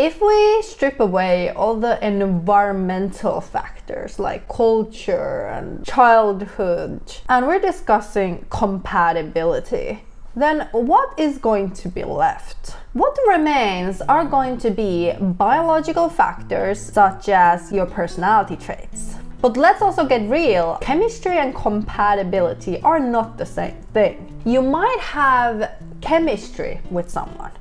If we strip away all the environmental factors like culture and childhood, and we're discussing compatibility, then what is going to be left? What remains are going to be biological factors such as your personality traits. But let's also get real. Chemistry and compatibility are not the same thing. You might have chemistry with someone,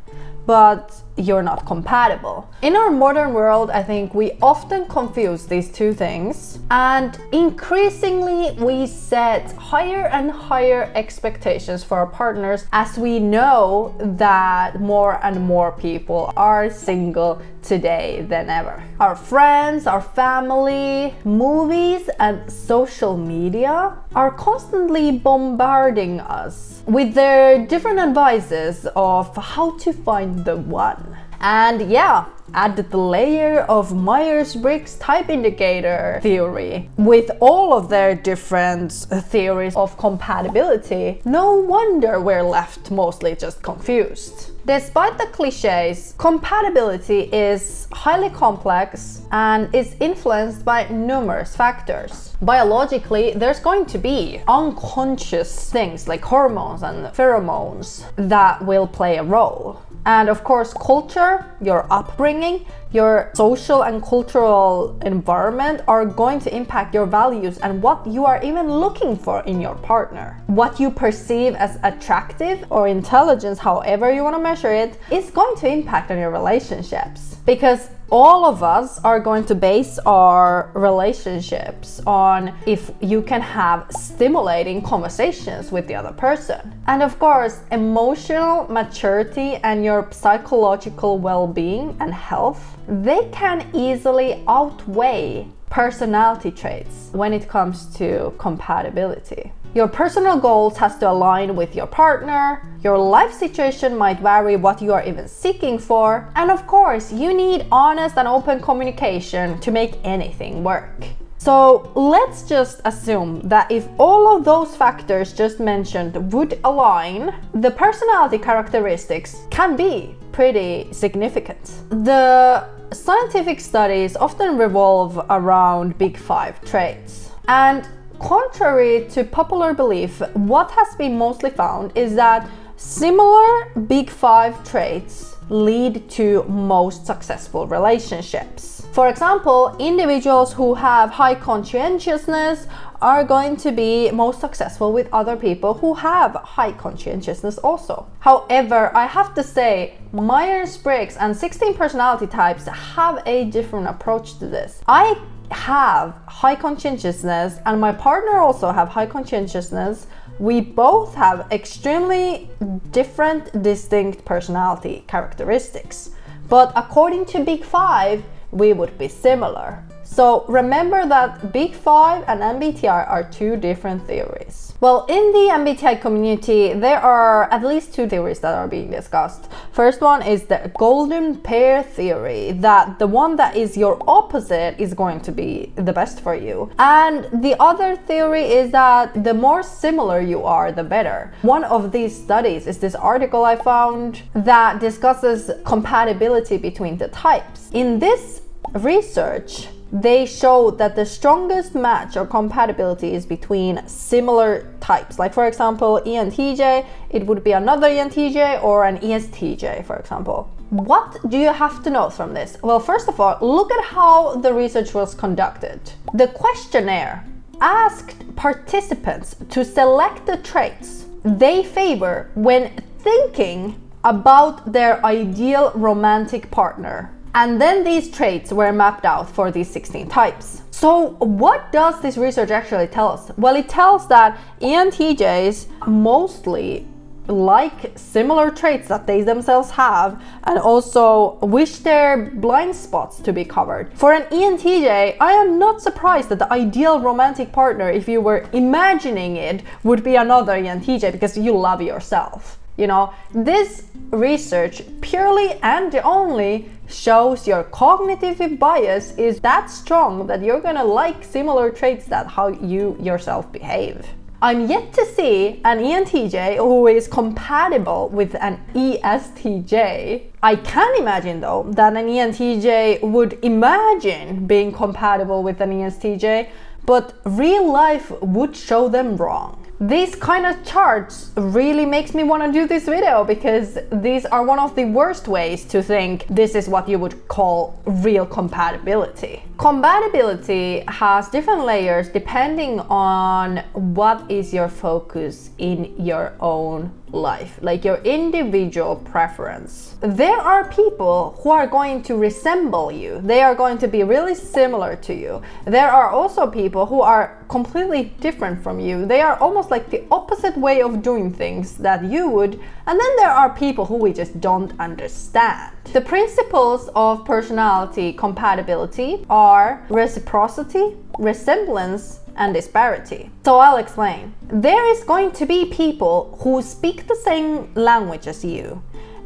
but you're not compatible. In our modern world, I think we often confuse these two things, and increasingly we set higher and higher expectations for our partners as we know that more and more people are single today than ever. Our friends, our family, movies, and social media are constantly bombarding us with their different advices of how to find the one. And yeah, add the layer of Myers-Briggs type indicator theory with all of their different theories of compatibility. No wonder we're left mostly just confused. Despite the cliches, compatibility is highly complex and is influenced by numerous factors. Biologically, there's going to be unconscious things like hormones and pheromones that will play a role. And of course, culture, your upbringing, your social and cultural environment are going to impact your values and what you are even looking for in your partner. What you perceive as attractive or intelligence, however you want to measure it, is going to impact on your relationships. Because all of us are going to base our relationships on if you can have stimulating conversations with the other person. And of course, emotional maturity and your psychological well-being and health, they can easily outweigh personality traits when it comes to compatibility. Your personal goals has to align with your partner, your life situation might vary what you are even seeking for, and of course, you need honest and open communication to make anything work. So let's just assume that if all of those factors just mentioned would align, the personality characteristics can be pretty significant. The scientific studies often revolve around big 5 traits, and contrary to popular belief, what has been mostly found is that similar big 5 traits lead to most successful relationships. For example, individuals who have high conscientiousness are going to be most successful with other people who have high conscientiousness also. However, I have to say, Myers-Briggs and 16 personality types have a different approach to this. I have high conscientiousness and my partner also have high conscientiousness. We both have extremely different, distinct personality characteristics, but according to Big 5, we would be similar. So remember that Big 5 and MBTI are 2 different theories. Well, in the MBTI community, there are at least 2 theories that are being discussed. First one is the golden pair theory, that the one that is your opposite is going to be the best for you. And the other theory is that the more similar you are, the better. One of these studies is this article I found that discusses compatibility between the types. In this research, they showed that the strongest match or compatibility is between similar types. Like for example, ENTJ, it would be another ENTJ or an ESTJ, for example. What do you have to know from this? Well, first of all, look at how the research was conducted. The questionnaire asked participants to select the traits they favor when thinking about their ideal romantic partner. And then these traits were mapped out for these 16 types. So what does this research actually tell us? Well, it tells that ENTJs mostly like similar traits that they themselves have and also wish their blind spots to be covered. For an ENTJ, I am not surprised that the ideal romantic partner, if you were imagining it, would be another ENTJ because you love yourself. You know, this research purely and only shows your cognitive bias is that strong that you're gonna like similar traits that how you yourself behave. I'm yet to see an ENTJ who is compatible with an ESTJ. I can imagine though that an ENTJ would imagine being compatible with an ESTJ, but real life would show them wrong. These kind of charts really makes me want to do this video, because these are one of the worst ways to think this is what you would call real compatibility. Compatibility has different layers depending on what is your focus in your own life, like your individual preference. There are people who are going to resemble you. They are going to be really similar to you. There are also people who are completely different from you. They are almost like the opposite way of doing things that you would. And then there are people who we just don't understand. The principles of personality compatibility are reciprocity, resemblance, and disparity. So I'll explain. There is going to be people who speak the same language as you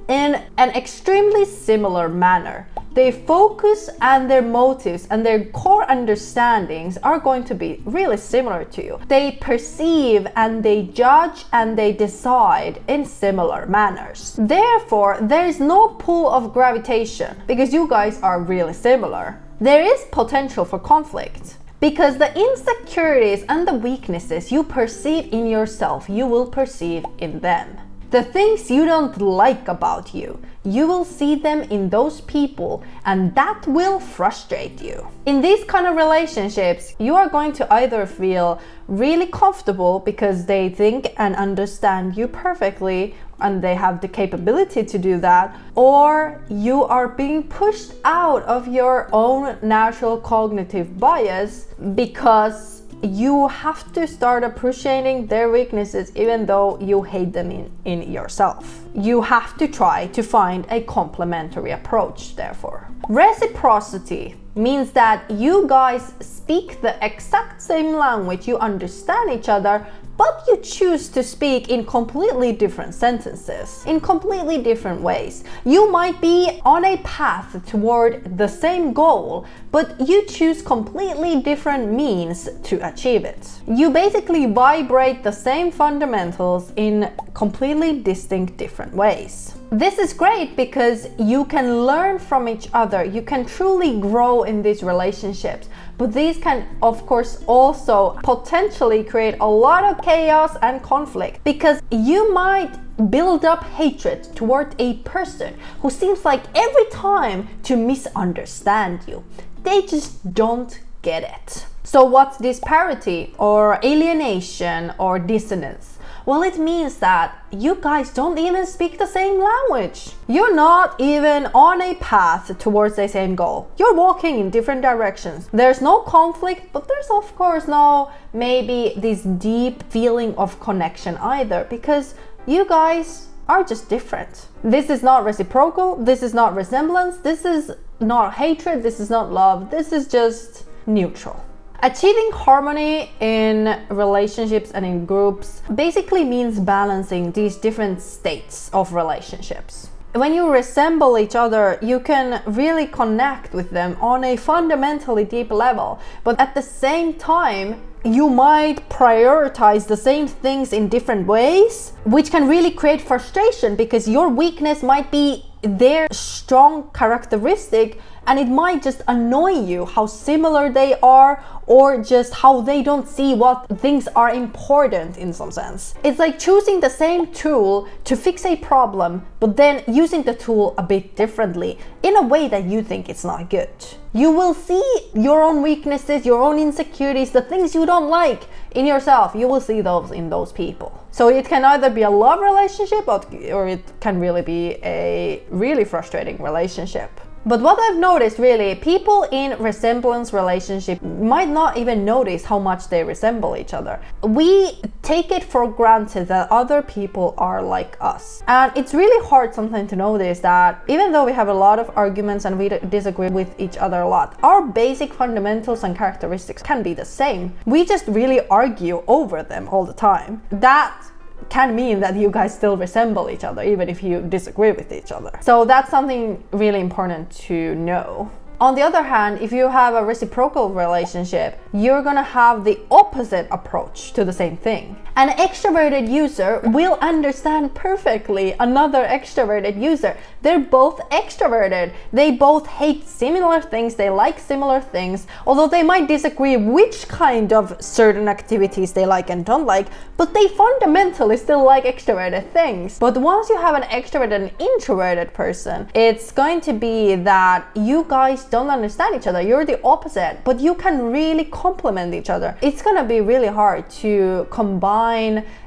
in an extremely similar manner. Their focus and their motives and their core understandings are going to be really similar to you. They perceive and they judge and they decide in similar manners. Therefore, there is no pull of gravitation because you guys are really similar. There is potential for conflict, because the insecurities and the weaknesses you perceive in yourself, you will perceive in them. The things you don't like about you, you will see them in those people, and that will frustrate you. In these kind of relationships, you are going to either feel really comfortable because they think and understand you perfectly and they have the capability to do that, or you are being pushed out of your own natural cognitive bias because you have to start appreciating their weaknesses even though you hate them in yourself. You have to try to find a complementary approach, therefore. Reciprocity means that you guys speak the exact same language, you understand each other, but you choose to speak in completely different sentences, in completely different ways. You might be on a path toward the same goal, but you choose completely different means to achieve it. You basically vibrate the same fundamentals in completely distinct different ways. This is great because you can learn from each other, you can truly grow in these relationships, but these can of course also potentially create a lot of chaos and conflict, because you might build up hatred toward a person who seems like every time to misunderstand you. They just don't get it. So what's disparity or alienation or dissonance? Well, it means that you guys don't even speak the same language. You're not even on a path towards the same goal. You're walking in different directions. There's no conflict, but there's of course no maybe this deep feeling of connection either, because you guys are just different. This is not reciprocal, this is not resemblance, this is not hatred, this is not love, this is just neutral. Achieving harmony in relationships and in groups basically means balancing these different states of relationships. When you resemble each other, you can really connect with them on a fundamentally deep level, but at the same time, you might prioritize the same things in different ways, which can really create frustration because your weakness might be their strong characteristic, and it might just annoy you how similar they are, or just how they don't see what things are important in some sense. It's like choosing the same tool to fix a problem, but then using the tool a bit differently in a way that you think it's not good. You will see your own weaknesses, your own insecurities, the things you don't like in yourself. You will see those in those people. So it can either be a love relationship or it can really be a really frustrating relationship. But what I've noticed really, people in resemblance relationship might not even notice how much they resemble each other. We take it for granted that other people are like us. And it's really hard sometimes to notice that even though we have a lot of arguments and we disagree with each other a lot, our basic fundamentals and characteristics can be the same. We just really argue over them all the time. That can mean that you guys still resemble each other even if you disagree with each other. So that's something really important to know. On the other hand, if you have a reciprocal relationship, you're gonna have the opposite approach to the same thing. An extroverted user will understand perfectly another extroverted user. They're both extroverted. They both hate similar things, they like similar things, although they might disagree which kind of certain activities they like and don't like, but they fundamentally still like extroverted things. But once you have an extroverted and introverted person, it's going to be that you guys don't understand each other. You're the opposite, but you can really complement each other. It's gonna be really hard to combine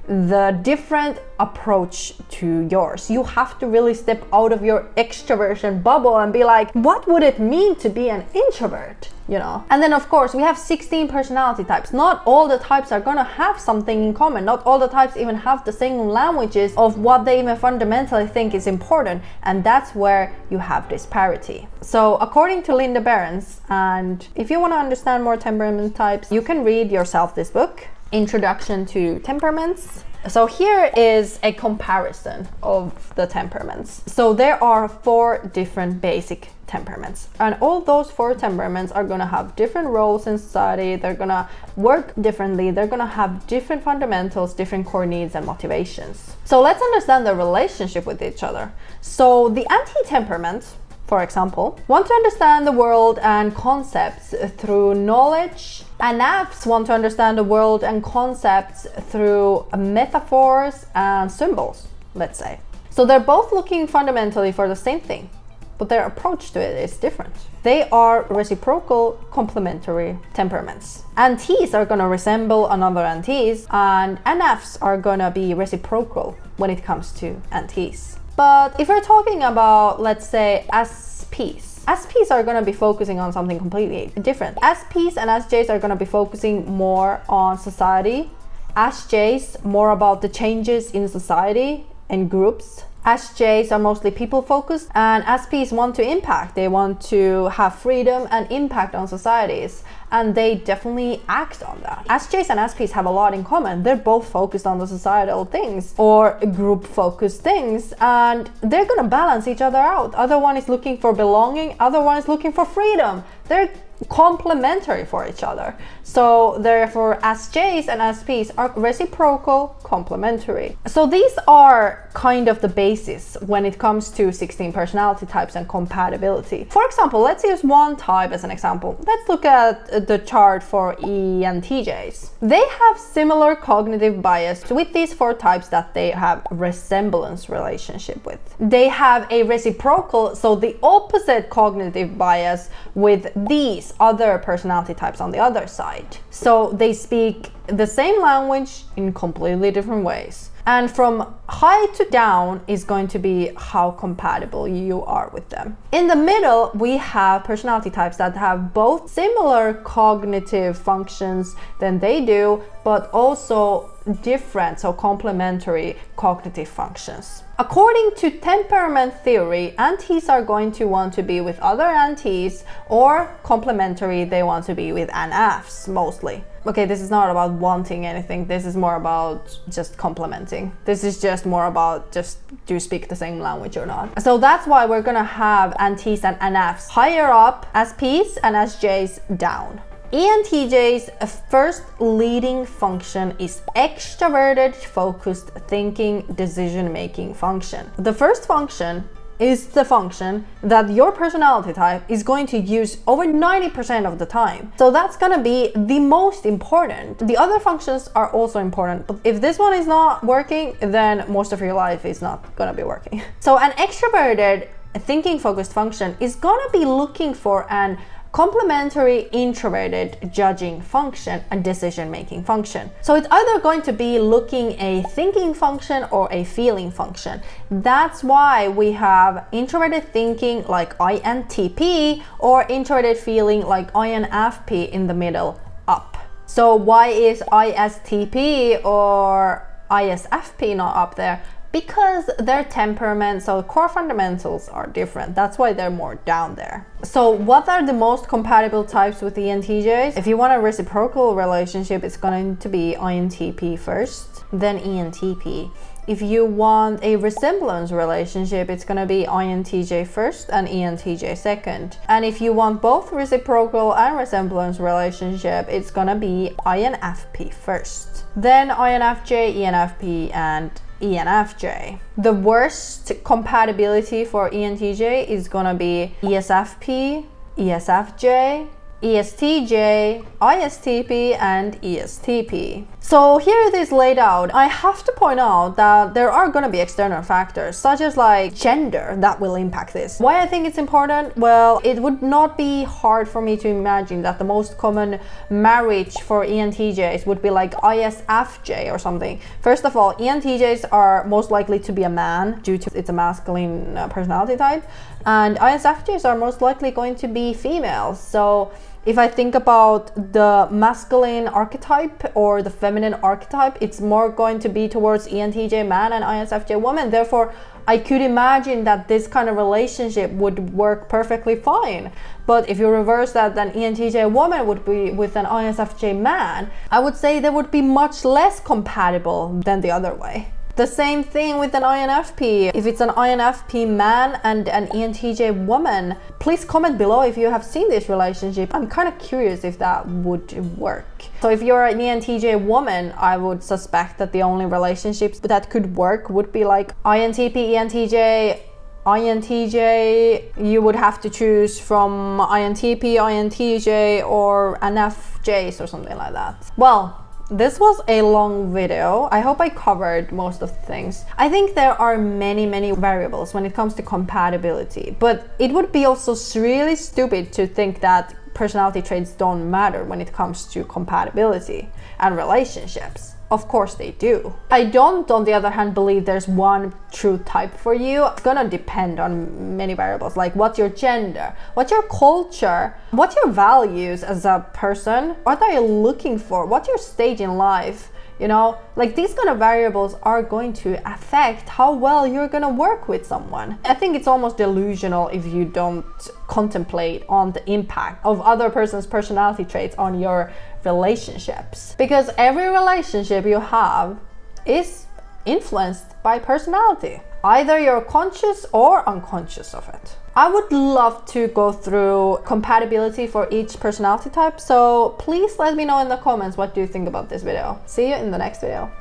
the different approach to yours. You have to really step out of your extroversion bubble and be like, what would it mean to be an introvert? You know? And then of course we have 16 personality types. Not all the types are gonna have something in common. Not all the types even have the same languages of what they even fundamentally think is important. And that's where you have disparity. So according to Linda Berens, and if you want to understand more temperament types, you can read yourself this book, Introduction to Temperaments. So here is a comparison of the temperaments. So there are 4 different basic temperaments, and all those 4 temperaments are gonna have different roles in society. They're gonna work differently. They're gonna have different fundamentals, different core needs and motivations. So let's understand the relationship with each other. So the anti-temperament, for example, want to understand the world and concepts through knowledge. NFs want to understand the world and concepts through metaphors and symbols, let's say. So they're both looking fundamentally for the same thing, but their approach to it is different. They are reciprocal complementary temperaments. NTs are going to resemble another NTs, and NFs are going to be reciprocal when it comes to NTs. But if we're talking about, let's say, SPs are going to be focusing on something completely different. SPs and SJs are going to be focusing more on society. SJs more about the changes in society and groups. SJs are mostly people focused, and SPs want to impact. They want to have freedom and impact on societies, and they definitely act on that. SJs and SPs have a lot in common. They're both focused on the societal things or group focused things, and they're gonna balance each other out. Other one is looking for belonging, other one is looking for freedom. They're complementary for each other. So therefore SJs and SPs are reciprocal complementary. So these are kind of the basis when it comes to 16 personality types and compatibility. For example, let's use one type as an example. Let's look at the chart for ENTJs. They have similar cognitive bias with these 4 types that they have resemblance relationship with. They have a reciprocal, so the opposite cognitive bias with these other personality types on the other side. So they speak the same language in completely different ways. And from high to down is going to be how compatible you are with them. In the middle, we have personality types that have both similar cognitive functions than they do, but also different, so complementary cognitive functions. According to temperament theory, NTs are going to want to be with other NTs, or complementary, they want to be with NFs mostly. Okay, this is not about wanting anything. This is more about just complementing. This is just more about just do you speak the same language or not. So that's why we're gonna have NTs and NFs higher up, SPs and SJs down. ENTJ's first leading function is extroverted focused thinking decision making function. The first function is the function that your personality type is going to use over 90% of the time. So that's gonna be the most important. The other functions are also important, but if this one is not working, then most of your life is not gonna be working. So an extroverted thinking focused function is gonna be looking for an complementary introverted judging function and decision making function. So it's either going to be looking a thinking function or a feeling function. That's why we have introverted thinking like INTP or introverted feeling like INFP in the middle up. So why is ISTP or ISFP not up there? Because their temperament, so core fundamentals are different. That's why they're more down there. So what are the most compatible types with ENTJs? If you want a reciprocal relationship, it's going to be INTP first, then ENTP. If you want a resemblance relationship, it's gonna be INTJ first and ENTJ second. And if you want both reciprocal and resemblance relationship, it's gonna be INFP first. Then INFJ, ENFP, and ENFJ. The worst compatibility for ENTJ is gonna be ESFP, ESFJ, ESTJ, ISTP, and ESTP. So here it is laid out. I have to point out that there are going to be external factors such as like gender that will impact this. Why I think it's important? Well, it would not be hard for me to imagine that the most common marriage for ENTJs would be like ISFJ or something. First of all, ENTJs are most likely to be a man due to it's a masculine personality type, and ISFJs are most likely going to be females. So if I think about the masculine archetype or the feminine archetype, it's more going to be towards ENTJ man and ISFJ woman. Therefore, I could imagine that this kind of relationship would work perfectly fine. But if you reverse that, then ENTJ woman would be with an ISFJ man, I would say they would be much less compatible than the other way. The same thing with an INFP. If it's an INFP man and an ENTJ woman, please comment below if you have seen this relationship. I'm kind of curious if that would work. So if you're an ENTJ woman, I would suspect that the only relationships that could work would be like INTP, ENTJ, INTJ. You would have to choose from INTP, INTJ, or NFJs or something like that. Well, this was a long video. I hope I covered most of the things. I think there are many variables when it comes to compatibility, but it would be also really stupid to think that personality traits don't matter when it comes to compatibility and relationships. Of course they do. I don't, on the other hand, believe there's one true type for you. It's gonna depend on many variables, like what's your gender, what's your culture, what's your values as a person, what are you looking for, what's your stage in life. You know, like these kind of variables are going to affect how well you're gonna work with someone. I think it's almost delusional if you don't contemplate on the impact of other person's personality traits on your relationships. Because every relationship you have is influenced by personality. Either you're conscious or unconscious of it. I would love to go through compatibility for each personality type, so please let me know in the comments what you think about this video. See you in the next video.